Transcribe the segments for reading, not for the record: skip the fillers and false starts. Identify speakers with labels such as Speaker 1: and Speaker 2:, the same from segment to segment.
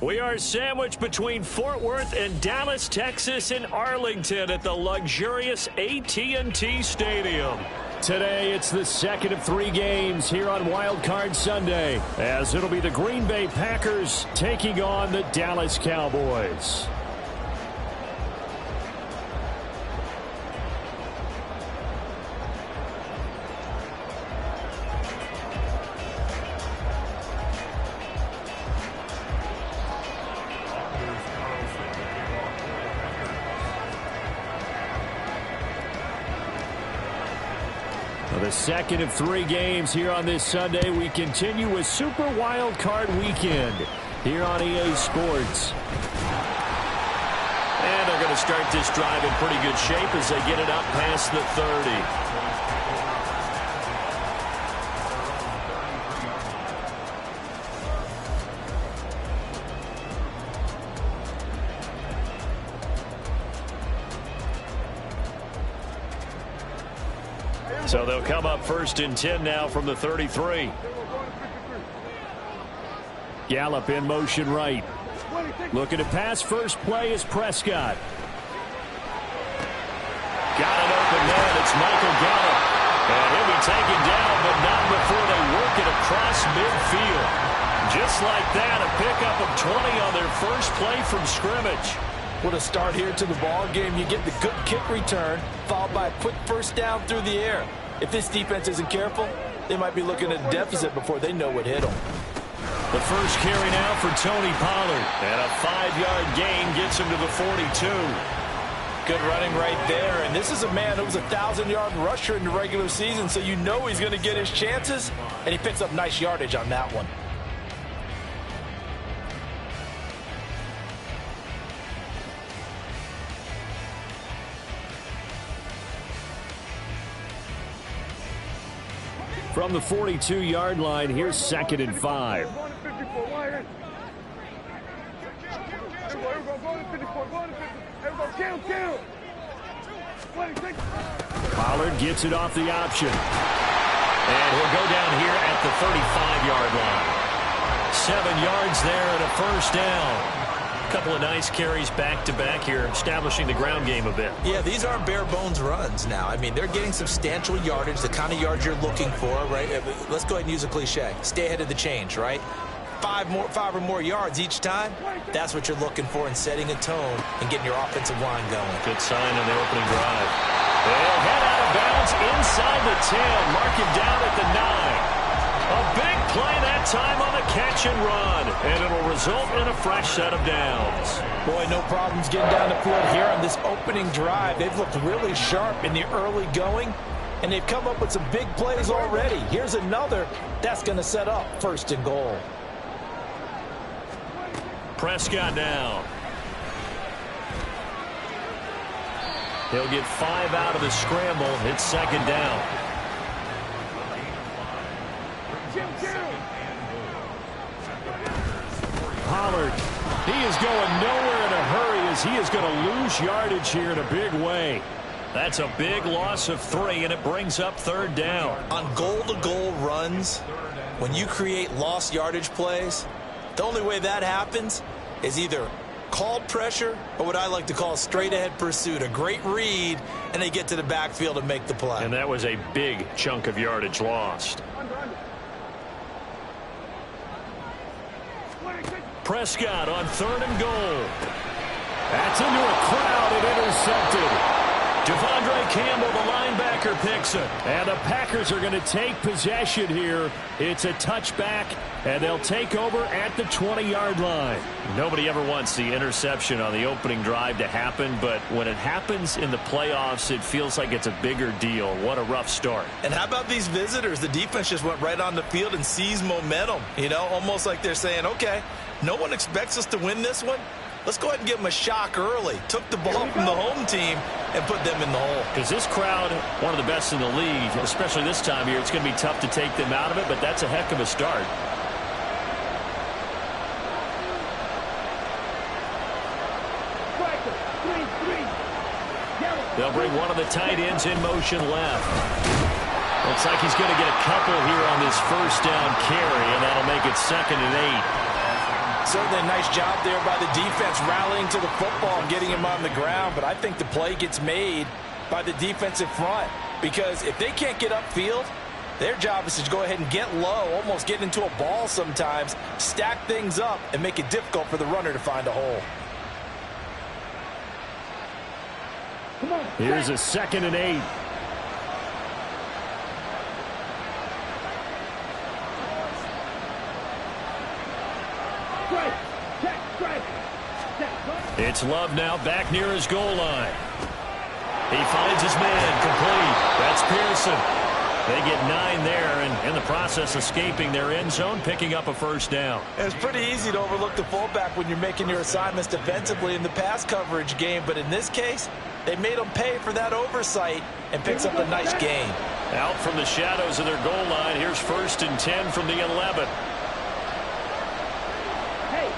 Speaker 1: We are sandwiched between Fort Worth and Dallas, Texas, and Arlington at the luxurious AT&T Stadium. Today, it's the second of 3 games here on Wild Card Sunday, as it'll be the Green Bay Packers taking on the Dallas Cowboys. The second of 3 games here on this Sunday. We continue with Super Wild Card Weekend here on EA Sports. And they're going to start this drive in pretty good shape as they get it up past the 30. So they'll come up 1st and 10 now from the 33. Gallup in motion right. Looking to pass. First play is Prescott. Got it open man. It's Michael Gallup. And he'll be taken down, but not before they work it across midfield. Just like that, a pickup of 20 on their first play from scrimmage.
Speaker 2: What a start here to the ball game. You get the good kick return, followed by a quick first down through the air. If this defense isn't careful, they might be looking at a deficit before they know what hit them.
Speaker 1: The first carry now for Tony Pollard. And a 5-yard gain gets him to the 42.
Speaker 2: Good running right there. And this is a man who was a 1,000-yard rusher in the regular season, so you know he's going to get his chances. And he picks up nice yardage on that one.
Speaker 1: From the 42-yard line, here's 2nd and 5. Pollard gets it off the option. And he'll go down here at the 35-yard line. 7 yards there and a first down. Couple of nice carries back-to-back here, establishing the ground game a bit.
Speaker 2: Yeah, these aren't bare-bones runs now. I mean, they're getting substantial yardage, the kind of yards you're looking for, right? Let's go ahead and use a cliche. Stay ahead of the change, right? 5 or more yards each time, that's what you're looking for in setting a tone and getting your offensive line going.
Speaker 1: Good sign on the opening drive. They'll head out of bounds inside the 10, mark him down at the 9. A big play that time on the catch and run, and it'll result in a fresh set of downs.
Speaker 2: Boy, no problems getting down the field here on this opening drive. They've looked really sharp in the early going, and they've come up with some big plays already. Here's another that's going to set up 1st and goal.
Speaker 1: Prescott now. He'll get 5 out of the scramble. It's 2nd down. Pollard, he is going nowhere in a hurry as he is going to lose yardage here in a big way. That's a big loss of 3, and it brings up 3rd down.
Speaker 2: On goal-to-goal runs, when you create lost yardage plays, the only way that happens is either called pressure or what I like to call straight-ahead pursuit. A great read, and they get to the backfield and make the play.
Speaker 1: And that was a big chunk of yardage lost. Prescott on 3rd and goal. That's into a crowd and intercepted. Devondre Campbell, the linebacker, picks it. And the Packers are going to take possession here. It's a touchback, and they'll take over at the 20-yard line. Nobody ever wants the interception on the opening drive to happen, but when it happens in the playoffs, it feels like it's a bigger deal. What a rough start.
Speaker 2: And how about these visitors? The defense just went right on the field and seized momentum. You know, almost like they're saying, okay, no one expects us to win this one. Let's go ahead and give them a shock early. Took the ball from the home team and put them in the hole.
Speaker 1: Because this crowd, one of the best in the league, especially this time of year, it's going to be tough to take them out of it, but that's a heck of a start. They'll bring one of the tight ends in motion left. Looks like he's going to get a couple here on this first down carry, and that'll make it 2nd and 8.
Speaker 2: Certainly a nice job there by the defense rallying to the football and getting him on the ground, but I think the play gets made by the defensive front because if they can't get upfield, their job is to go ahead and get low, almost get into a ball sometimes, stack things up, and make it difficult for the runner to find a hole.
Speaker 1: Here's a 2nd and 8. It's Love now back near his goal line. He finds his man complete. That's Pearson. They get 9 there, and in the process escaping their end zone, picking up a first down.
Speaker 2: It's pretty easy to overlook the fullback when you're making your assignments defensively in the pass coverage game, but in this case, they made him pay for that oversight and picks up a nice gain.
Speaker 1: Out from the shadows of their goal line, here's 1st and 10 from the 11.
Speaker 3: Hey,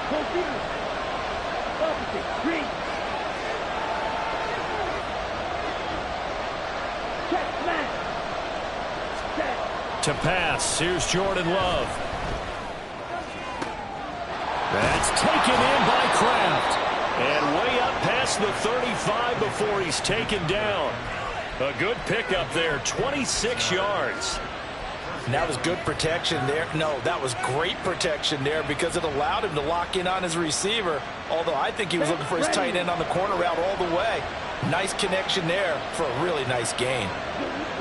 Speaker 1: to pass, here's Jordan Love. That's taken in by Kraft. And way up past the 35 before he's taken down. A good pickup there, 26 yards.
Speaker 2: And that was good protection there. No, that was great protection there because it allowed him to lock in on his receiver, although I think he was looking for his tight end on the corner route all the way. Nice connection there for a really nice gain.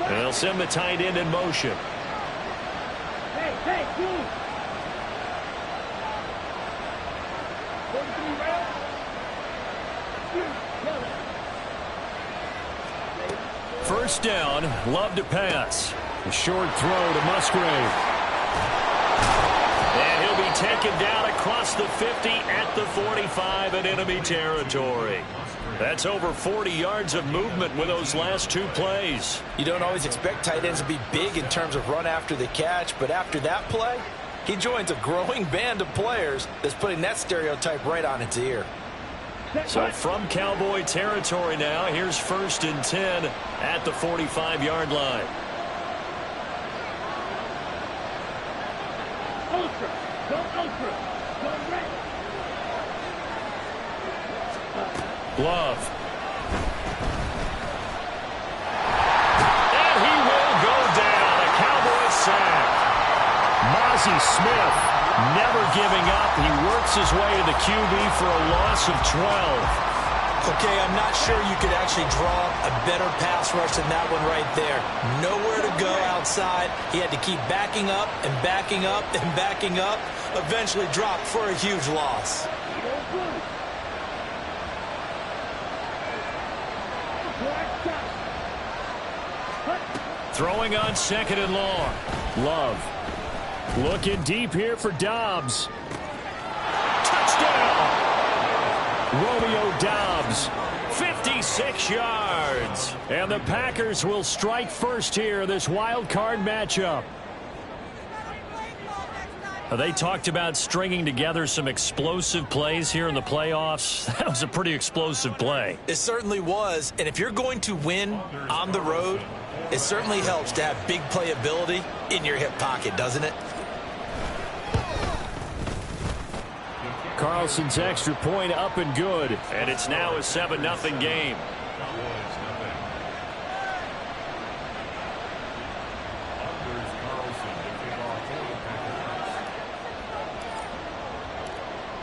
Speaker 1: They'll send the tight end in motion. First down, Love to pass. A short throw to Musgrave. And he'll be taken down across the 50 at the 45 in enemy territory. That's over 40 yards of movement with those last 2 plays.
Speaker 2: You don't always expect tight ends to be big in terms of run after the catch, but after that play, he joins a growing band of players that's putting that stereotype right on its ear.
Speaker 1: So from Cowboy territory now, here's 1st and 10 at the 45-yard line.
Speaker 3: Ultra, go ultra, go red.
Speaker 1: Love. And he will go down. A Cowboy sack. Mozzie Smith never giving up. He works his way to the QB for a loss of 12.
Speaker 2: Okay, I'm not sure you could actually draw a better pass rush than that one right there. Nowhere to go outside. He had to keep backing up and backing up and backing up. Eventually dropped for a huge loss.
Speaker 1: Throwing on 2nd and long. Love. Looking deep here for Dobbs. Touchdown! Romeo Dobbs, 56 yards. And the Packers will strike first here in this wild card matchup. They talked about stringing together some explosive plays here in the playoffs. That was a pretty explosive play.
Speaker 2: It certainly was. And if you're going to win on the road, it certainly helps to have big playability in your hip pocket, doesn't it?
Speaker 1: Carlson's extra point up and good. And it's now a 7-0 game.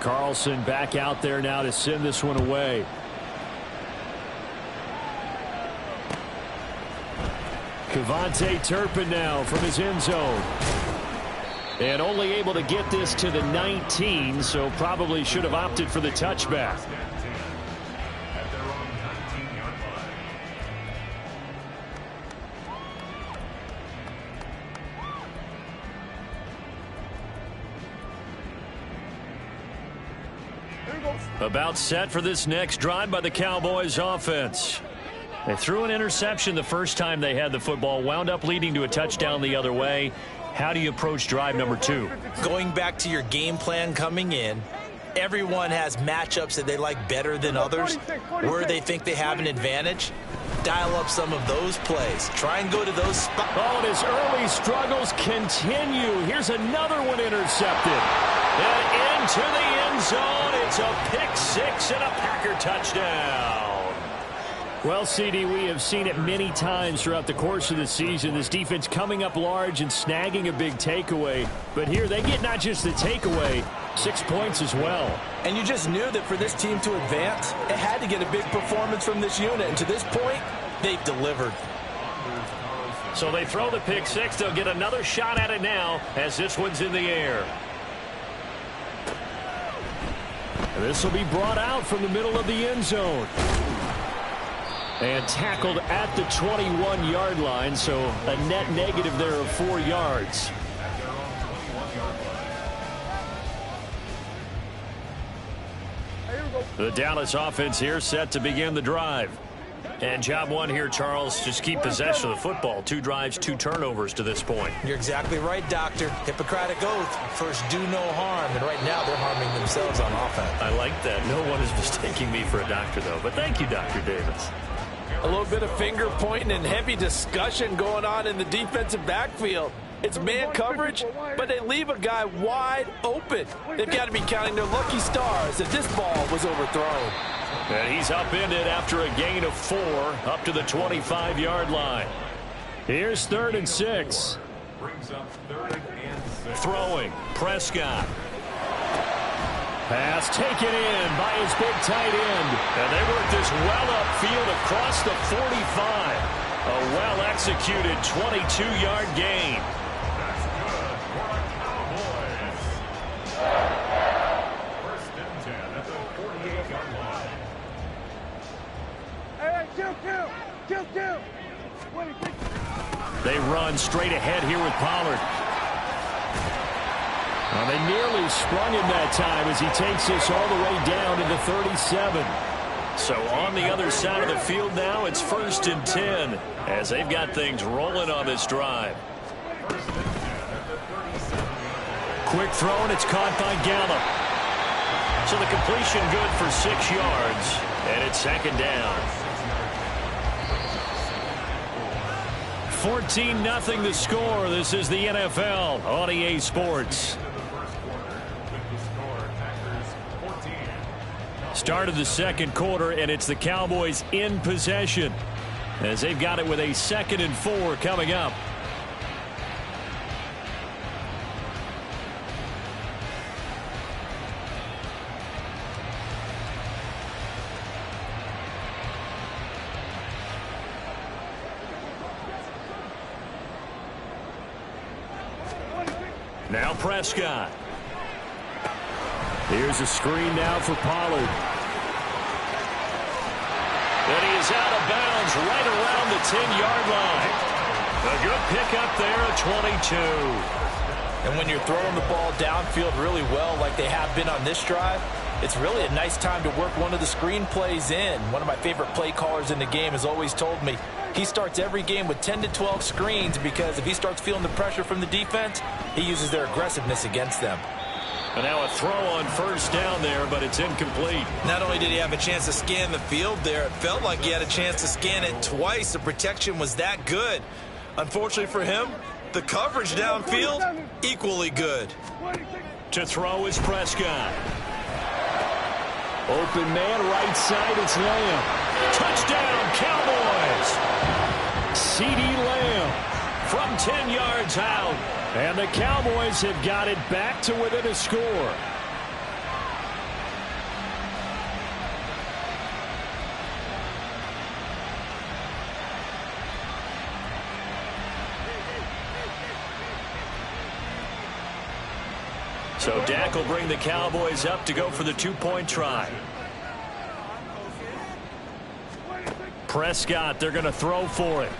Speaker 1: Carlson back out there now to send this one away. Kevontae Turpin now from his end zone. And only able to get this to the 19, so probably should have opted for the touchback. About set for this next drive by the Cowboys offense. They threw an interception the first time they had the football, wound up leading to a touchdown the other way. How do you approach drive number 2?
Speaker 2: Going back to your game plan coming in, everyone has matchups that they like better than others. Where they think they have an advantage, dial up some of those plays. Try and go to those spots.
Speaker 1: Oh, and his early struggles continue. Here's another one intercepted. And into the end zone. It's a pick 6 and a Packer touchdown. Well, CD, we have seen it many times throughout the course of the season. This defense coming up large and snagging a big takeaway. But here they get not just the takeaway, 6 points as well.
Speaker 2: And you just knew that for this team to advance, it had to get a big performance from this unit. And to this point, they've delivered.
Speaker 1: So they throw the pick 6. They'll get another shot at it now as this one's in the air. And this will be brought out from the middle of the end zone. And tackled at the 21-yard line, so a net negative there of 4 yards. The Dallas offense here set to begin the drive. And job 1 here, Charles, just keep possession of the football. 2 drives, 2 turnovers to this point.
Speaker 2: You're exactly right, Doctor. Hippocratic oath. First, do no harm. And right now, they're harming themselves on offense.
Speaker 1: I like that. No one is mistaking me for a doctor, though. But thank you, Dr. Davis.
Speaker 4: A little bit of finger pointing and heavy discussion going on in the defensive backfield. It's man coverage, but they leave a guy wide open. They've got to be counting their lucky stars that this ball was overthrown.
Speaker 1: And he's upended after a gain of 4 up to the 25-yard line. Here's 3rd and 6. Throwing, Prescott. Pass taken in by his big tight end. And they work this well upfield across the 45. A well-executed 22-yard gain. They run straight ahead here with Pollard. Well, they nearly sprung him that time as he takes this all the way down to the 37. So on the other side of the field now, it's 1st and 10 as they've got things rolling on this drive. Quick throw, and it's caught by Gallup. So the completion good for 6 yards, and it's 2nd down. 14-0 the score. This is the NFL on EA Sports. Start of the 2nd quarter, and it's the Cowboys in possession as they've got it with a 2nd and 4 coming up. Now Prescott. Here's a screen now for Pollard. And he is out of bounds right around the 10-yard line. A good pickup there at 22.
Speaker 2: And when you're throwing the ball downfield really well like they have been on this drive, it's really a nice time to work one of the screen plays in. One of my favorite play callers in the game has always told me he starts every game with 10 to 12 screens because if he starts feeling the pressure from the defense, he uses their aggressiveness against them.
Speaker 1: And now a throw on 1st down there, but it's incomplete.
Speaker 2: Not only did he have a chance to scan the field there, it felt like he had a chance to scan it twice. The protection was that good. Unfortunately for him, the coverage downfield, equally good.
Speaker 1: To throw is Prescott. Open man, right side, it's Lamb. Touchdown, Cowboys! CD Lamb from 10 yards out. And the Cowboys have got it back to within a score. So Dak will bring the Cowboys up to go for the 2-point try. Prescott, they're going to throw for it.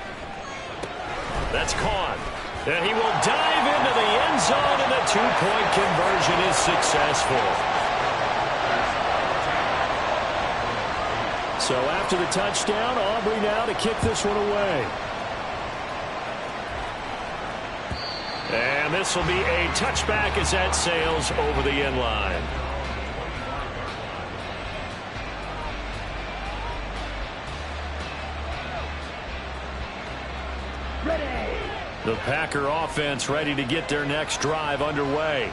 Speaker 1: That's caught. And he will dive into the end zone, and the 2-point conversion is successful. So after the touchdown, Aubrey now to kick this one away. And this will be a touchback as that sails over the end line. The Packer offense ready to get their next drive underway.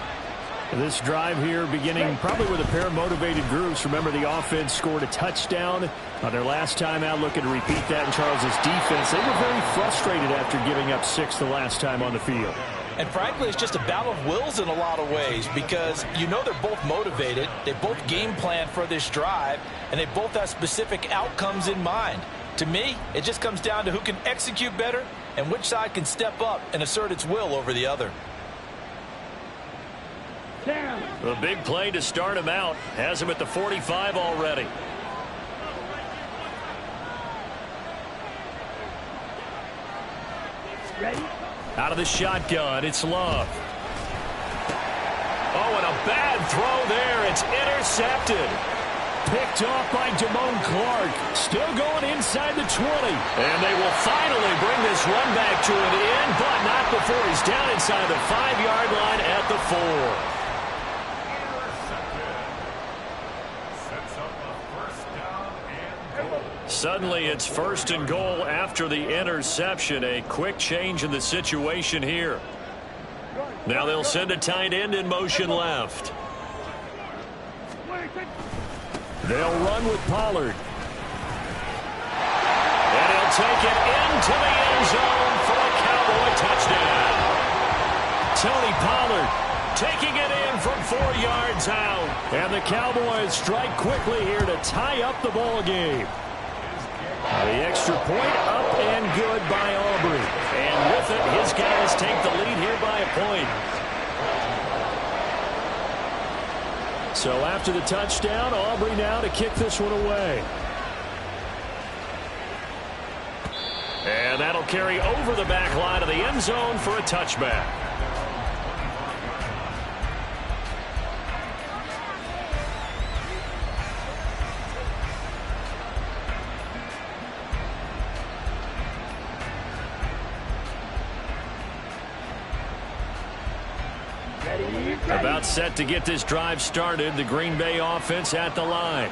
Speaker 1: This drive here beginning probably with a pair of motivated groups. Remember, the offense scored a touchdown on their last time out, looking to repeat that in Charles's defense. They were very frustrated after giving up 6 the last time on the field.
Speaker 2: And frankly, it's just a battle of wills in a lot of ways, because you know they're both motivated, they both game plan for this drive, and they both have specific outcomes in mind. To me, it just comes down to who can execute better and which side can step up and assert its will over the other.
Speaker 1: The big play to start him out has him at the 45 already.
Speaker 3: Ready?
Speaker 1: Out of the shotgun, it's Love. Oh, and a bad throw there. It's intercepted. Picked off by Damone Clark. Still going inside the 20. And they will finally bring this run back to an end, but not before he's down inside the 5-yard line at the 4. Suddenly it's 1st and goal after the interception. A quick change in the situation here. Now they'll send a tight end in motion left. They'll run with Pollard. And he'll take it into the end zone for a Cowboy touchdown. Tony Pollard taking it in from 4 yards out. And the Cowboys strike quickly here to tie up the ball game. The extra point up and good by Aubrey. And with it, his guys take the lead here by a point. So after the touchdown, Aubrey now to kick this one away. And that'll carry over the back line of the end zone for a touchback. About set to get this drive started. The Green Bay offense at the line.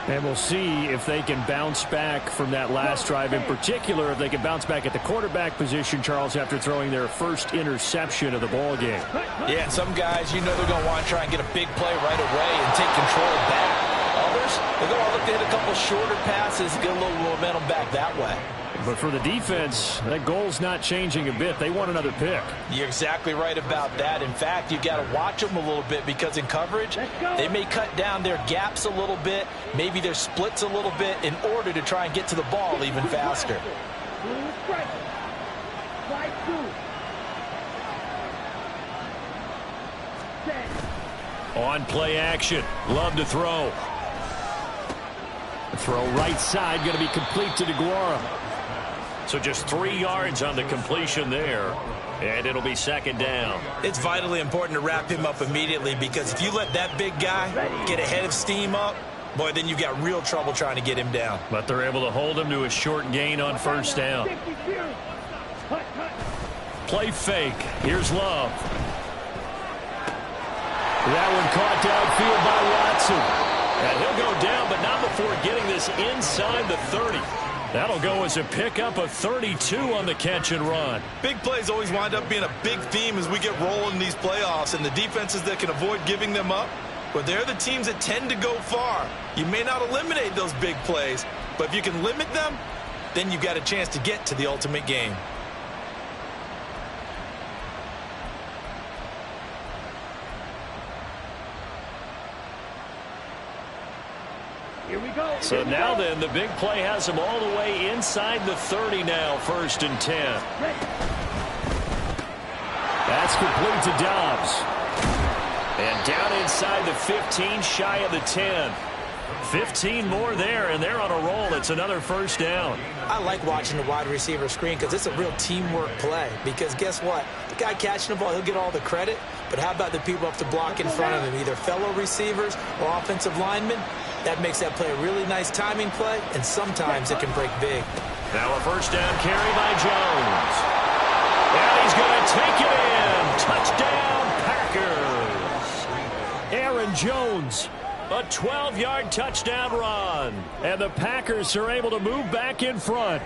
Speaker 1: And we'll see if they can bounce back from that last drive. In particular, if they can bounce back at the quarterback position, Charles, after throwing their first interception of the ball game.
Speaker 2: Yeah, and some guys, you know they're going to want to try and get a big play right away and take control back. Others, they're going to look to hit a couple shorter passes, get a little momentum back that way.
Speaker 1: But for the defense, that goal's not changing a bit. They want another pick.
Speaker 2: You're exactly right about that. In fact, you've got to watch them a little bit, because in coverage, they may cut down their gaps a little bit, maybe their splits a little bit, in order to try and get to the ball even faster.
Speaker 1: On play action. Love to throw. The throw right side going to be complete to DeGuara. So just 3 yards on the completion there. And it'll be 2nd down.
Speaker 2: It's vitally important to wrap him up immediately, because if you let that big guy get ahead of steam up, boy, then you've got real trouble trying to get him down.
Speaker 1: But they're able to hold him to a short gain on 1st down. Play fake. Here's Love. That one caught downfield by Watson. And he'll go down, but not before getting this inside the 30. That'll go as a pickup of 32 on the catch and run.
Speaker 5: Big plays always wind up being a big theme as we get rolling in these playoffs, and the defenses that can avoid giving them up, but they're the teams that tend to go far. You may not eliminate those big plays, but if you can limit them, then you've got a chance to get to the ultimate game.
Speaker 3: Here we go.
Speaker 1: So now then, the big play has him all the way inside the 30 now, 1st and 10. That's complete to Dobbs. And down inside the 15, shy of the 10. 15 more there, and they're on a roll. It's another 1st down.
Speaker 2: I like watching the wide receiver screen, because it's a real teamwork play. Because guess what? The guy catching the ball, he'll get all the credit. But how about the people up to block in front of him, either fellow receivers or offensive linemen? That makes that play a really nice timing play, and sometimes it can break big.
Speaker 1: Now a first down carry by Jones. And he's going to take it in. Touchdown, Packers. Aaron Jones, a 12-yard touchdown run. And the Packers are able to move back in front.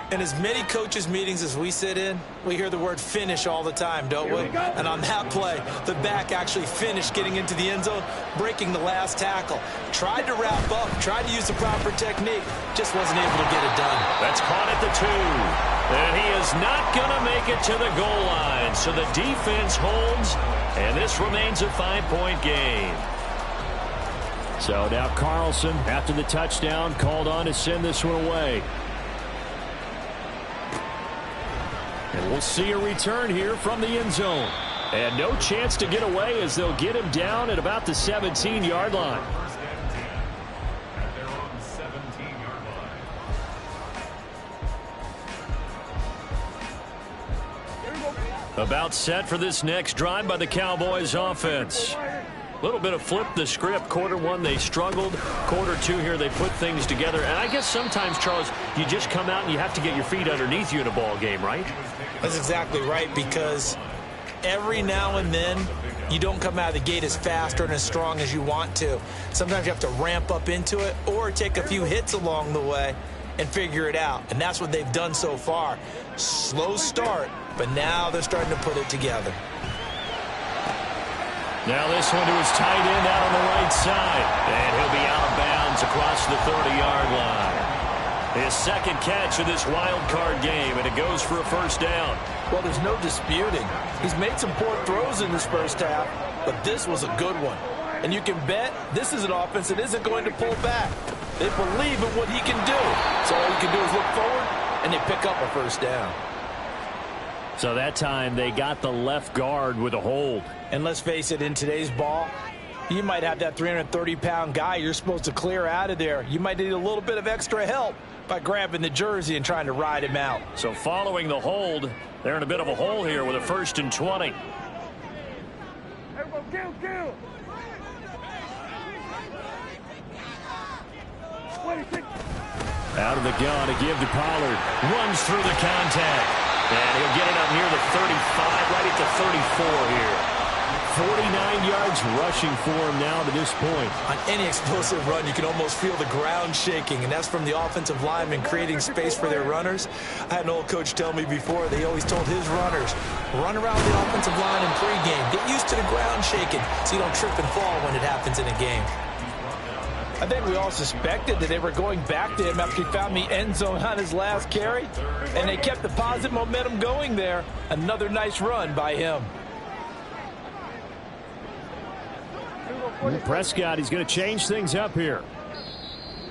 Speaker 2: In as many coaches' meetings as we sit in, we hear the word finish all the time, don't we? And on that play, the back actually finished getting into the end zone, breaking the last tackle. Tried to wrap up, tried to use the proper technique, just wasn't able to get it done.
Speaker 1: That's caught at the 2. And he is not going to make it to the goal line. So the defense holds, and this remains a 5-point game. So now Carlson, after the touchdown, called on to send this one away. And we'll see a return here from the end zone. And no chance to get away as they'll get him down at about the 17-yard line. About set for this next drive by the Cowboys offense. A little bit of flip the script. Quarter one, they struggled. Quarter two here, they put things together. And I guess sometimes, Charles, you just come out and you have to get your feet underneath you in a ball game, right?
Speaker 2: That's exactly right, because every now and then you don't come out of the gate as fast or as strong as you want to. Sometimes you have to ramp up into it or take a few hits along the way and figure it out. And that's what they've done so far. Slow start, but now they're starting to put it together.
Speaker 1: Now this one to his tight end out on the right side. And he'll be out of bounds across the 30-yard line. His second catch of this wild card game, and it goes for a first down.
Speaker 4: Well, there's no disputing. He's made some poor throws in this first half, but this was a good one. And you can bet this is an offense that isn't going to pull back. They believe in what he can do. So all you can do is look forward, and they pick up a first down.
Speaker 1: So that time they got the left guard with a hold.
Speaker 4: And let's face it, in today's ball, you might have that 330-pound guy you're supposed to clear out of there. You might need a little bit of extra help by grabbing the jersey and trying to ride him out.
Speaker 1: So following the hold, they're in a bit of a hole here with a 1st and 20.
Speaker 3: Kill.
Speaker 1: Out of the gun to give to Pollard. Runs through the contact. And he'll get it up near the 35, right at the 34 here. 49 yards rushing for him now to this point.
Speaker 2: On any explosive run, you can almost feel the ground shaking, and that's from the offensive linemen creating space for their runners. I had an old coach tell me before, they always told his runners, run around the offensive line in pregame. Get used to the ground shaking so you don't trip and fall when it happens in a game.
Speaker 4: I think we all suspected that they were going back to him after he found the end zone on his last carry, and they kept the positive momentum going there. Another nice run by him.
Speaker 1: Prescott, he's going to change things up here.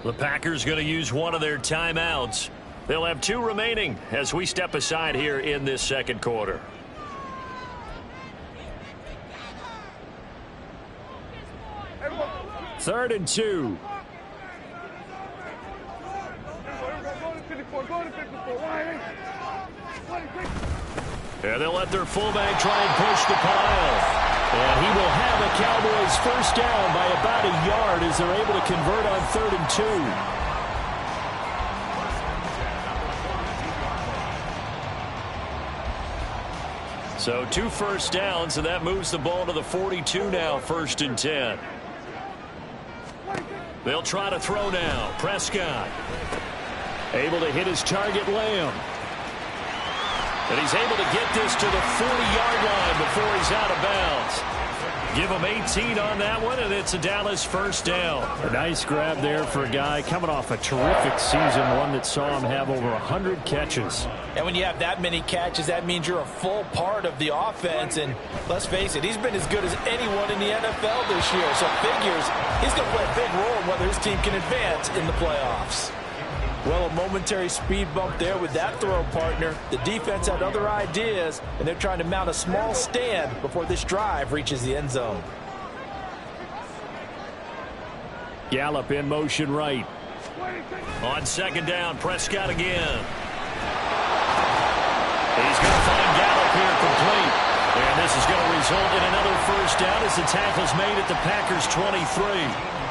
Speaker 1: The Packers going to use one of their timeouts. They'll have 2 remaining as we step aside here in this second quarter. Third and 2. And they'll let their fullback try and push the pile. And he will have a Cowboys first down by about a yard as they're able to convert on 3rd and 2. So 2 first downs, and that moves the ball to the 42 now, 1st and 10. They'll try to throw now. Prescott able to hit his target, Lamb. And he's able to get this to the 40-yard line before he's out of bounds. Give him 18 on that one, and it's a Dallas first down. A nice grab there for a guy coming off a terrific season, one that saw him have over 100 catches.
Speaker 4: And when you have that many catches, that means you're a full part of the offense. And let's face it, he's been as good as anyone in the NFL this year. So figures he's going to play a big role in whether his team can advance in the playoffs. Well, a momentary speed bump there with that throw partner. The defense had other ideas, and they're trying to mount a small stand before this drive reaches the end zone.
Speaker 1: Gallup in motion right. On 2nd down, Prescott again. He's going to find Gallup here complete. And this is going to result in another first down as the tackle's made at the Packers' 23.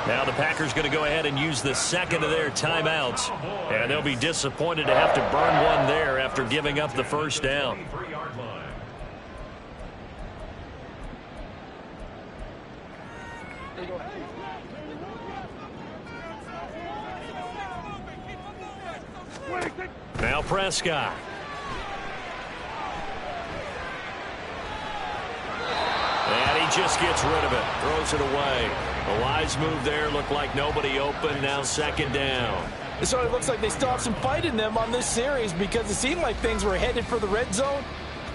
Speaker 1: Now the Packers going to go ahead and use the second of their timeouts. And they'll be disappointed to have to burn one there after giving up the first down. Now Prescott. And he just gets rid of it. Throws it away. A wise move there. Looked like nobody open. Now second down.
Speaker 4: It sort of looks like they still have some fight in them on this series because it seemed like things were headed for the red zone.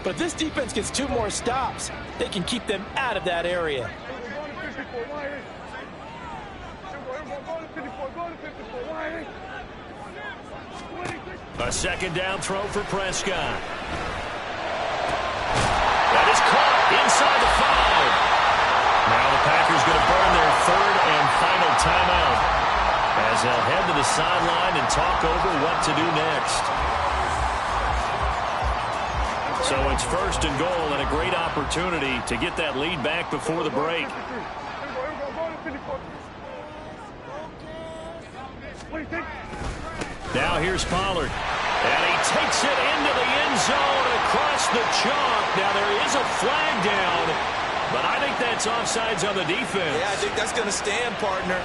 Speaker 4: But if this defense gets 2 more stops, they can keep them out of that area.
Speaker 1: A second down throw for Prescott. That is caught inside the 5. Now the Packers going to burn their third and final timeout as they'll head to the sideline and talk over what to do next. So it's first and goal and a great opportunity to get that lead back before the break. Now here's Pollard. And he takes it into the end zone across the chalk. Now there is a flag down, but I think that's offsides on the defense.
Speaker 2: Yeah, I think that's going to stand, partner.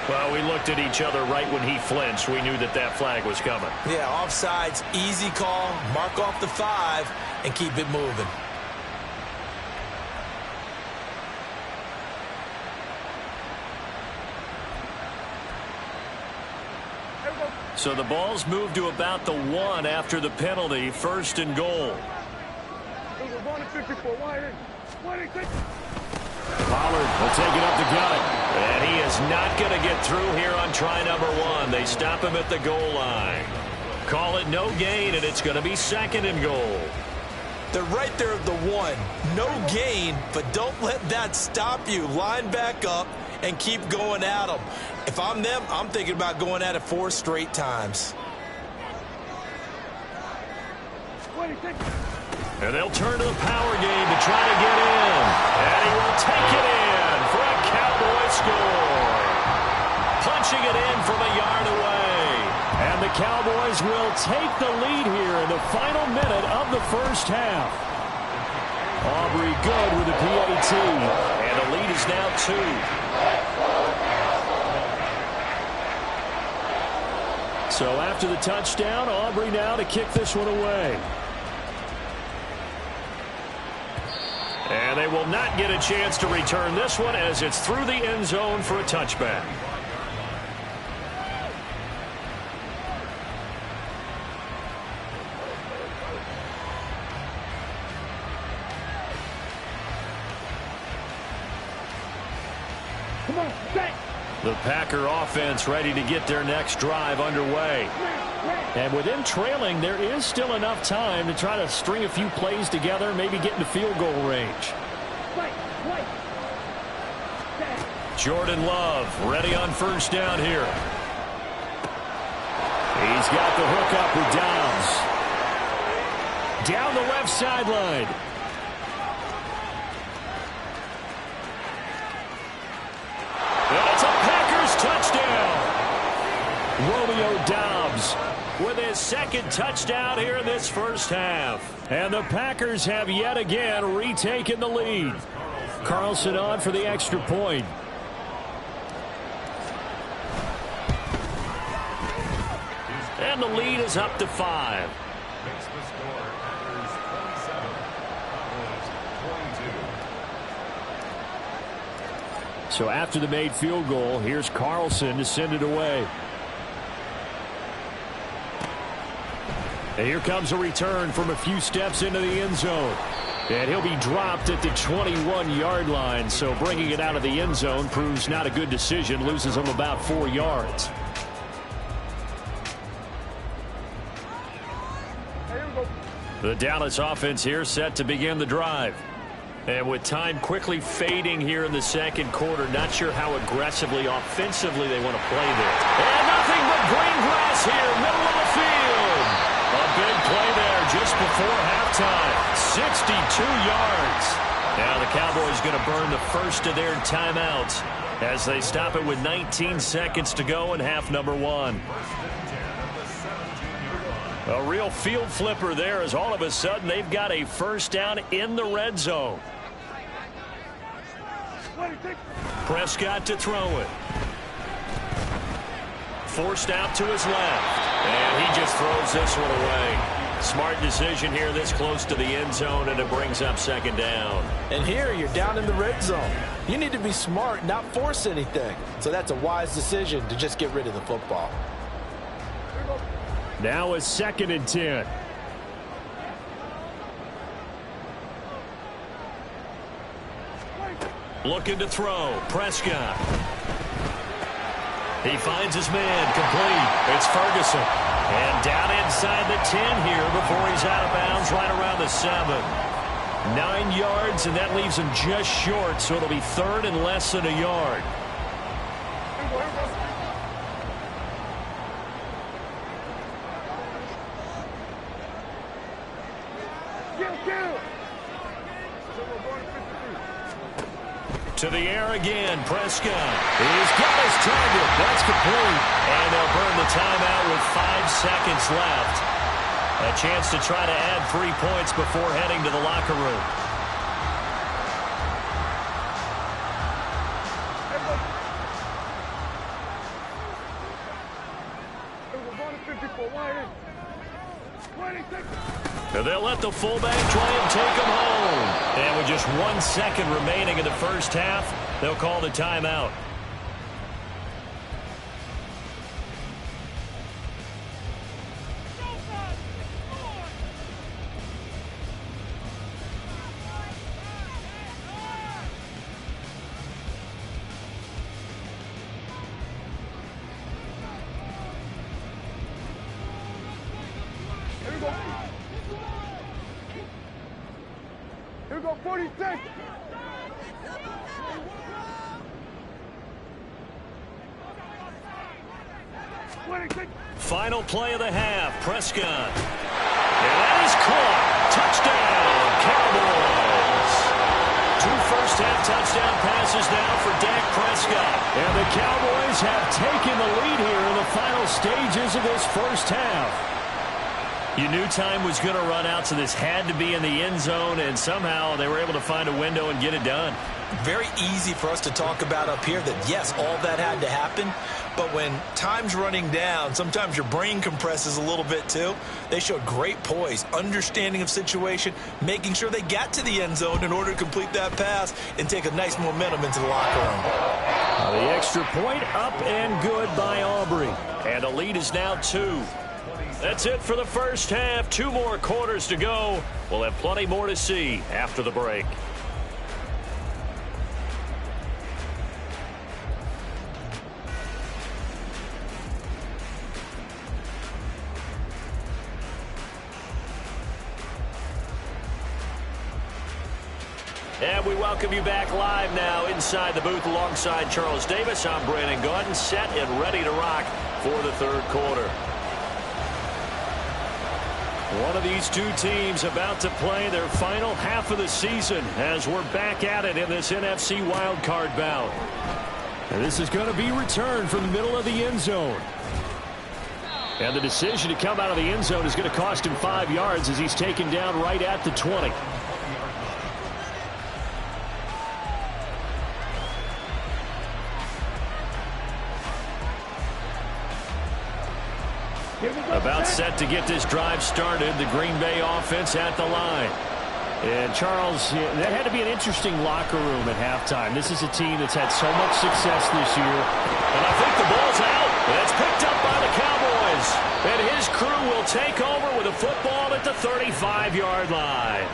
Speaker 1: Well, we looked at each other right when he flinched. We knew that that flag was coming.
Speaker 2: Yeah, offsides, easy call. Mark off the 5 and keep it moving.
Speaker 1: So the ball's moved to about the 1 after the penalty. First and goal. Pollard will take it up the gut. And he is not going to get through here on try number 1. They stop him at the goal line. Call it no gain, and it's going to be second and goal.
Speaker 2: They're right there at the 1. No gain, but don't let that stop you. Line back up and keep going at them. If I'm them, I'm thinking about going at it 4 straight times.
Speaker 1: And they'll turn to the power game to try to get in. And he will take it in for a Cowboy score. Punching it in from a yard away. And the Cowboys will take the lead here in the final minute of the first half. Aubrey good with the PAT. And the lead is now 2. So after the touchdown, Aubrey now to kick this one away. And they will not get a chance to return this one as it's through the end zone for a touchback.
Speaker 3: Come on, set.
Speaker 1: The Packer offense ready to get their next drive underway. And with them trailing, there is still enough time to try to string a few plays together, maybe get into field goal range. Jordan Love ready on first down here. He's got the hook up with Dobbs. Down the left sideline. That's a Packers touchdown. Romeo Dobbs with his second touchdown here in this first half. And the Packers have yet again retaken the lead. Carlson on for the extra point. And the lead is up to 5. So after the made field goal, here's Carlson to send it away. And here comes a return from a few steps into the end zone. And he'll be dropped at the 21-yard line. So bringing it out of the end zone proves not a good decision. Loses him about 4 yards. The Dallas offense here set to begin the drive. And with time quickly fading here in the second quarter, not sure how aggressively, offensively they want to play this. And nothing but green grass here, middle of the field. A big play there just before halftime. 62 yards. Now the Cowboys going to burn the first of their timeouts as they stop it with 19 seconds to go in half number 1. A real field flipper there as all of a sudden they've got a first down in the red zone. Prescott to throw it. Forced out to his left. And he just throws this one away. Smart decision here this close to the end zone, and it brings up second down.
Speaker 4: And here you're down in the red zone. You need to be smart, not force anything. So that's a wise decision to just get rid of the football.
Speaker 1: Now a 2nd and 10. Looking to throw. Prescott. He finds his man. Complete. It's Ferguson. And down inside the 10 here before he's out of bounds right around the 7. 9 yards, and that leaves him just short, so it'll be 3rd and less than a yard. To the air again, Prescott. He's got his target. That's complete. And they'll burn the timeout with 5 seconds left. A chance to try to add 3 points before heading to the locker room. And they'll let the fullback try and take him home. And with just 1 second remaining in the first half, they'll call the timeout.
Speaker 3: Here we go, 46.
Speaker 1: Final play of the half, Prescott. And that is caught. Touchdown, Cowboys. 2 first-half touchdown passes now for Dak Prescott. And the Cowboys have taken the lead here in the final stages of this first half. You knew time was going to run out, so this had to be in the end zone, and somehow they were able to find a window and get it done.
Speaker 2: Very easy for us to talk about up here that, yes, all that had to happen, but when time's running down, sometimes your brain compresses a little bit too. They showed great poise, understanding of situation, making sure they got to the end zone in order to complete that pass and take a nice momentum into the locker room.
Speaker 1: The extra point up and good by Aubrey, and the lead is now 2. That's it for the first half. 2 more quarters to go. We'll have plenty more to see after the break. And we welcome you back live now inside the booth alongside Charles Davis. I'm Brandon Gaudin, set and ready to rock for the third quarter. One of these 2 teams about to play their final half of the season as we're back at it in this NFC wildcard bout. And this is going to be returned from the middle of the end zone. And the decision to come out of the end zone is going to cost him 5 yards as he's taken down right at the 20. About set to get this drive started, the Green Bay offense at the line. And Charles, that had to be an interesting locker room at halftime. This is a team that's had so much success this year. And I think the ball's out. And it's picked up by the Cowboys. And his crew will take over with a football at the 35-yard line.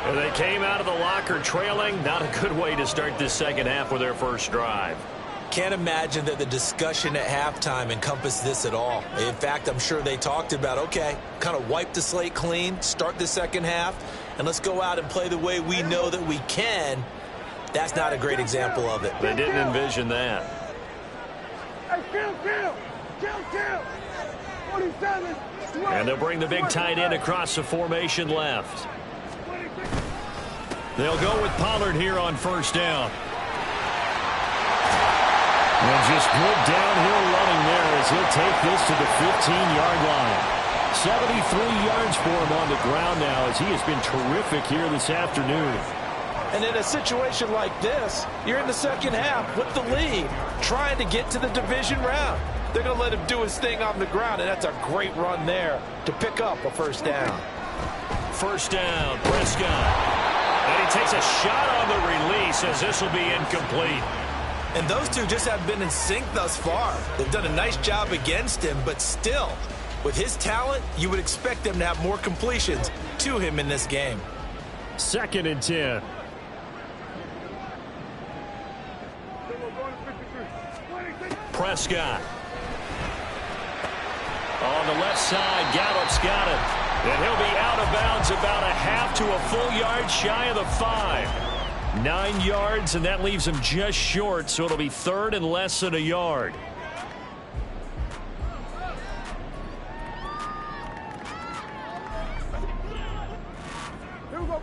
Speaker 1: And they came out of the locker trailing. Not a good way to start this second half with their first drive.
Speaker 2: Can't imagine that the discussion at halftime encompassed this at all. In fact, I'm sure they talked about, okay, kind of wipe the slate clean, start the second half, and let's go out and play the way we know that we can. That's not a great example of it.
Speaker 1: They didn't envision that. And they'll bring the big tight end across the formation left. They'll go with Pollard here on first down. And just good downhill running there as he'll take this to the 15-yard line. 73 yards for him on the ground now as he has been terrific here this afternoon.
Speaker 4: And in a situation like this, you're in the second half with the lead, trying to get to the division round. They're going to let him do his thing on the ground, and that's a great run there to pick up a first down.
Speaker 1: First down, Prescott. And he takes a shot on the release as this will be incomplete.
Speaker 2: And those two just have been in sync thus far. They've done a nice job against him, but still, with his talent, you would expect them to have more completions to him in this game.
Speaker 1: 2nd and 10. Prescott. On the left side, Gallup's got it. And he'll be out of bounds about a half to a full yard shy of the 5. 9 yards, and that leaves him just short, so it'll be 3rd and less than a yard.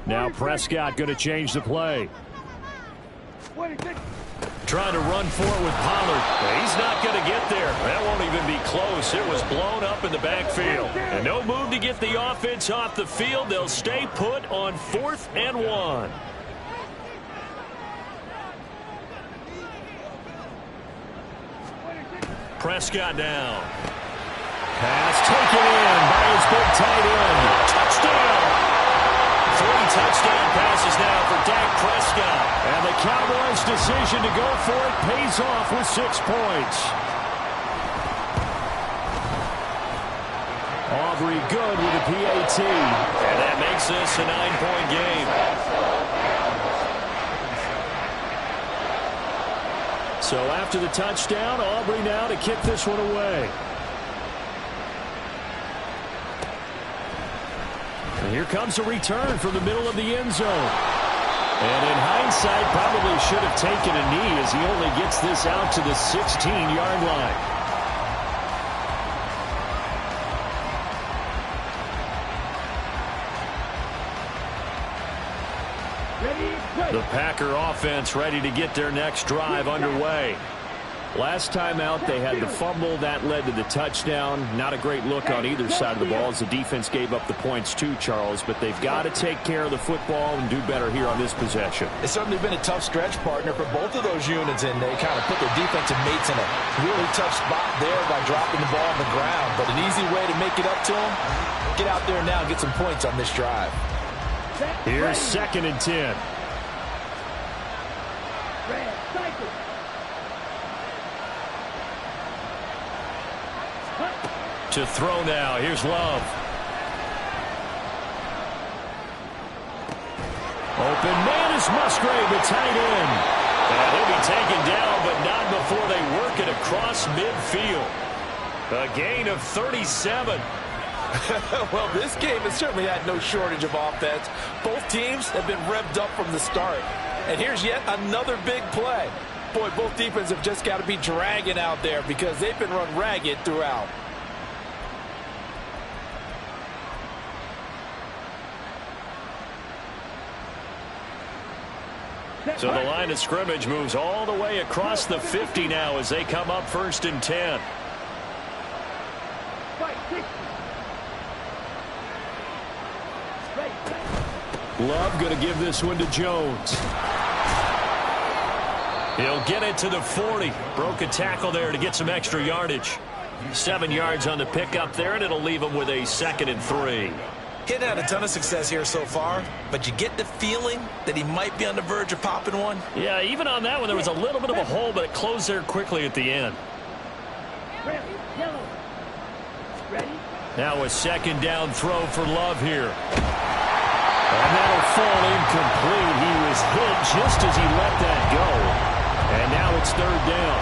Speaker 1: Now Prescott going to change the play. Trying to run for it with Pollard. He's not going to get there. That won't even be close. It was blown up in the backfield. And no move to get the offense off the field. They'll stay put on 4th and 1. Prescott down. Pass taken in by his big tight end. Touchdown. 3 touchdown passes now for Dak Prescott. And the Cowboys' decision to go for it pays off with 6 points. Aubrey good with a PAT. And that makes this a 9-point game. So after the touchdown, Aubrey now to kick this one away. And here comes a return from the middle of the end zone. And in hindsight, probably should have taken a knee as he only gets this out to the 16-yard line. The Packer offense ready to get their next drive underway. Last time out, they had the fumble. That led to the touchdown. Not a great look on either side of the ball as the defense gave up the points too, Charles. But they've got to take care of the football and do better here on this possession.
Speaker 4: It's certainly been a tough stretch, partner, for both of those units, and they kind of put their defensive mates in a really tough spot there by dropping the ball on the ground. But an easy way to make it up to them, get out there now and get some points on this drive.
Speaker 1: Here's 2nd and 10. To throw now. Here's Love. Open man is Musgrave, the tight end. And he'll be taken down, but not before they work it across midfield. A gain of 37.
Speaker 4: Well, this game has certainly had no shortage of offense. Both teams have been revved up from the start. And here's yet another big play. Boy, both defenses have just got to be dragging out there because they've been run ragged throughout.
Speaker 1: So the line of scrimmage moves all the way across the 50 now as they come up 1st and 10. Love going to give this one to Jones. He'll get it to the 40. Broke a tackle there to get some extra yardage. 7 yards on the pickup there, and it'll leave him with a 2nd and 3.
Speaker 2: He hadn't had a ton of success here so far, but you get the feeling that he might be on the verge of popping one.
Speaker 1: Yeah, even on that one, there was a little bit of a hole, but it closed there quickly at the end. Now a 2nd down throw for Love here. And that'll fall incomplete. He was hit just as he let that go. And now it's 3rd down.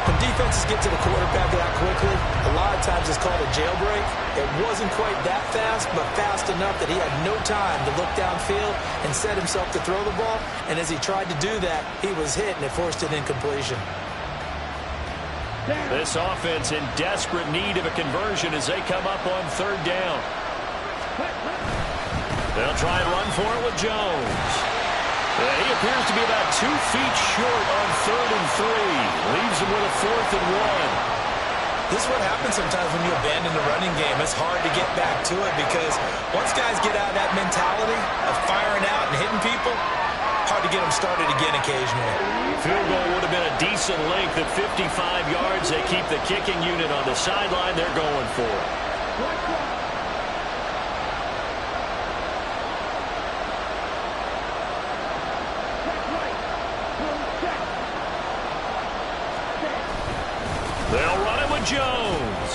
Speaker 2: When defenses get to the quarterback that quickly, a lot of times it's called a jailbreak. It wasn't quite that fast, but fast enough that he had no time to look downfield and set himself to throw the ball. And as he tried to do that, he was hit, and it forced an incompletion.
Speaker 1: This offense in desperate need of a conversion as they come up on 3rd down. They'll try and run for it with Jones. He appears to be about 2 feet short on 3rd and 3. Leaves him with a 4th and 1.
Speaker 2: This is what happens sometimes when you abandon the running game. It's hard to get back to it because once guys get out of that mentality of firing out and hitting people, hard to get them started again occasionally.
Speaker 1: Field goal would have been a decent length at 55 yards. They keep the kicking unit on the sideline. They're going for it. They'll run it with Jones.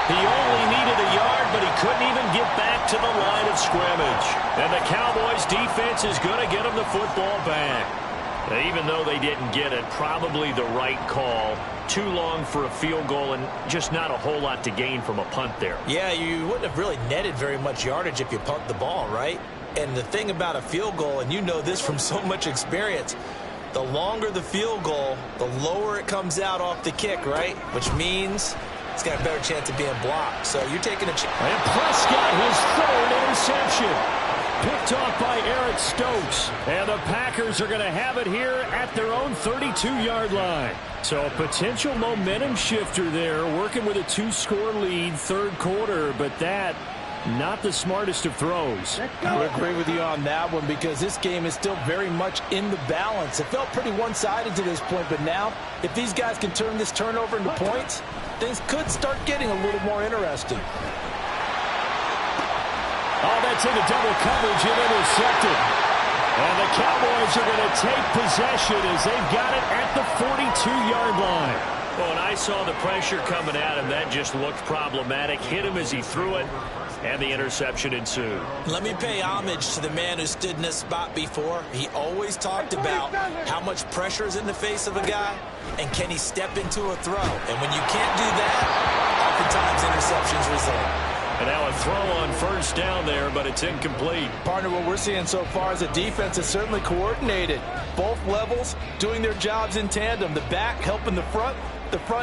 Speaker 1: He only needed a yard, but he couldn't even get back to the line of scrimmage. And the Cowboys defense is going to get him the football back. Even though they didn't get it, probably the right call. Too long for a field goal and just not a whole lot to gain from a punt there.
Speaker 2: Yeah, you wouldn't have really netted very much yardage if you punt the ball, right? And the thing about a field goal, and you know this from so much experience, the longer the field goal, the lower it comes out off the kick, right? Which means it's got a better chance of being blocked. So you're taking a chance.
Speaker 1: And Prescott, his 3rd interception. Picked off by Eric Stokes. And the Packers are going to have it here at their own 32-yard line. So a potential momentum shifter there, working with a 2-score lead, 3rd quarter, but that not the smartest of throws.
Speaker 4: I would agree with you on that one because this game is still very much in the balance. It felt pretty one-sided to this point, but now if these guys can turn this turnover into points, things could start getting a little more interesting.
Speaker 1: Oh, that's into double coverage and intercepted. And the Cowboys are going to take possession as they've got it at the 42-yard line. Well, and I saw the pressure coming at him. That just looked problematic. Hit him as he threw it, and the interception ensued.
Speaker 2: Let me pay homage to the man who stood in this spot before. He always talked about how much pressure is in the face of a guy, and can he step into a throw. And when you can't do that, oftentimes interceptions result.
Speaker 1: And now a throw on 1st down there, but it's incomplete.
Speaker 4: Partner, what we're seeing so far is a defense is certainly coordinated. Both levels doing their jobs in tandem. The back helping the front